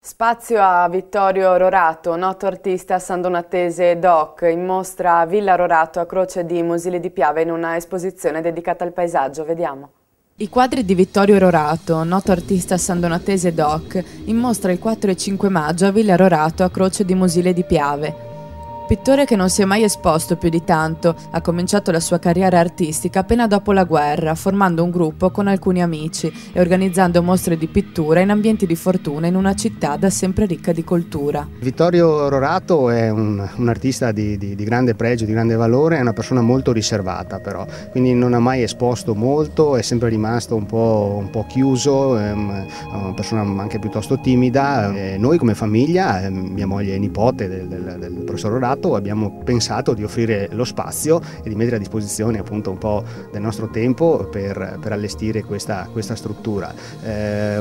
Spazio a Vittorio Rorato, noto artista sandonatese doc, in mostra a Villa Rorato a Croce di Musili di Piave in una esposizione dedicata al paesaggio. Vediamo. I quadri di Vittorio Rorato, noto artista sandonatese doc, in mostra il 4 e 5 maggio a Villa Rorato a Croce di Musili di Piave. Pittore che non si è mai esposto più di tanto, ha cominciato la sua carriera artistica appena dopo la guerra, formando un gruppo con alcuni amici e organizzando mostre di pittura in ambienti di fortuna in una città da sempre ricca di cultura. Vittorio Rorato è un artista di grande pregio, di grande valore, è una persona molto riservata però, quindi non ha mai esposto molto, è sempre rimasto un po' chiuso, è una persona anche piuttosto timida. Noi come famiglia, mia moglie e nipote del professor Rorato, abbiamo pensato di offrire lo spazio e di mettere a disposizione appunto un po' del nostro tempo per allestire questa struttura.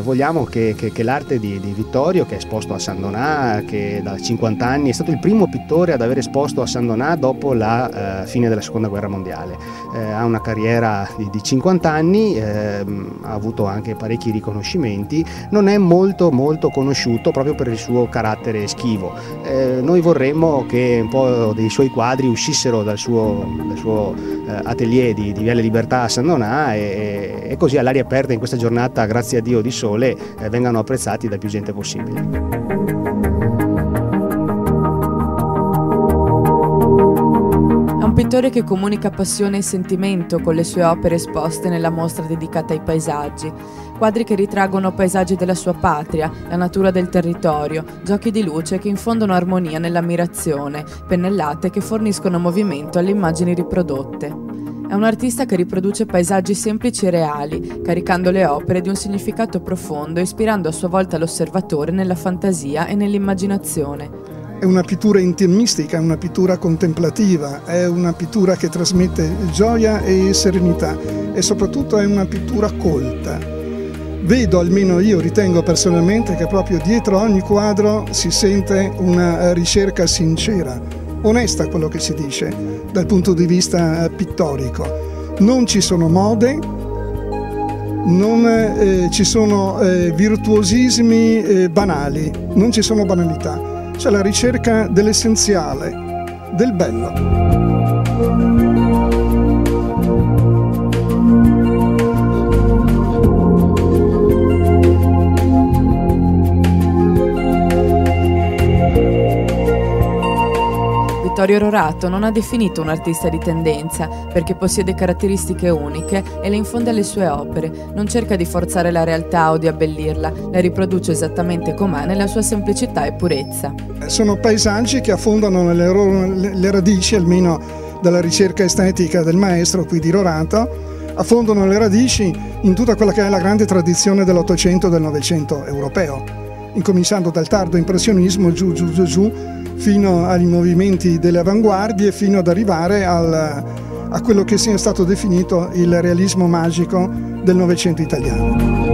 Vogliamo che l'arte di Vittorio, che è esposto a San Donà, che da 50 anni è stato il primo pittore ad aver esposto a San Donà dopo la fine della seconda guerra mondiale, ha una carriera di 50 anni, ha avuto anche parecchi riconoscimenti, non è molto conosciuto proprio per il suo carattere schivo. Noi vorremmo che un po' dei suoi quadri uscissero dal suo atelier di Viale Libertà a San Donà e così all'aria aperta in questa giornata, grazie a Dio, di sole, vengano apprezzati da più gente possibile. È un pittore che comunica passione e sentimento con le sue opere esposte nella mostra dedicata ai paesaggi. Quadri che ritraggono paesaggi della sua patria, la natura del territorio, giochi di luce che infondono armonia nell'ammirazione, pennellate che forniscono movimento alle immagini riprodotte. È un artista che riproduce paesaggi semplici e reali, caricando le opere di un significato profondo e ispirando a sua volta l'osservatore nella fantasia e nell'immaginazione. È una pittura intimistica, è una pittura contemplativa, è una pittura che trasmette gioia e serenità e soprattutto è una pittura colta. Vedo, almeno io ritengo personalmente, che proprio dietro ogni quadro si sente una ricerca sincera, onesta quello che si dice dal punto di vista pittorico. Non ci sono mode, non ci sono virtuosismi banali, non ci sono banalità, c'è la ricerca dell'essenziale, del bello. Vittorio Rorato non ha definito un artista di tendenza perché possiede caratteristiche uniche e le infonde alle sue opere, non cerca di forzare la realtà o di abbellirla, la riproduce esattamente com'è nella sua semplicità e purezza. Sono paesaggi che affondano le radici, almeno dalla ricerca estetica del maestro qui di Rorato, affondano le radici in tutta quella che è la grande tradizione dell'Ottocento e del Novecento europeo, incominciando dal tardo impressionismo giù fino ai movimenti delle avanguardie, fino ad arrivare a quello che sia stato definito il realismo magico del Novecento italiano.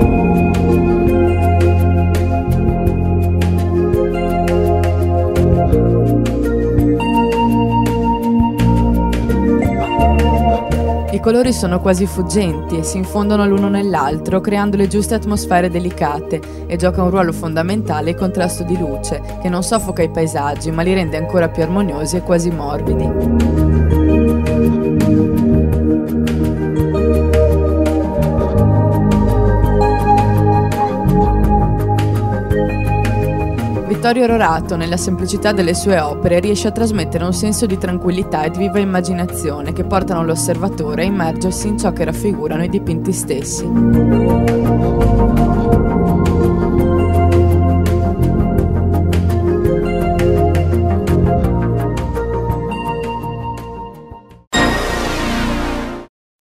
I colori sono quasi fuggenti e si infondono l'uno nell'altro, creando le giuste atmosfere delicate, e gioca un ruolo fondamentale il contrasto di luce, che non soffoca i paesaggi, ma li rende ancora più armoniosi e quasi morbidi. Vittorio Rorato, nella semplicità delle sue opere, riesce a trasmettere un senso di tranquillità e di viva immaginazione che portano l'osservatore a immergersi in ciò che raffigurano i dipinti stessi.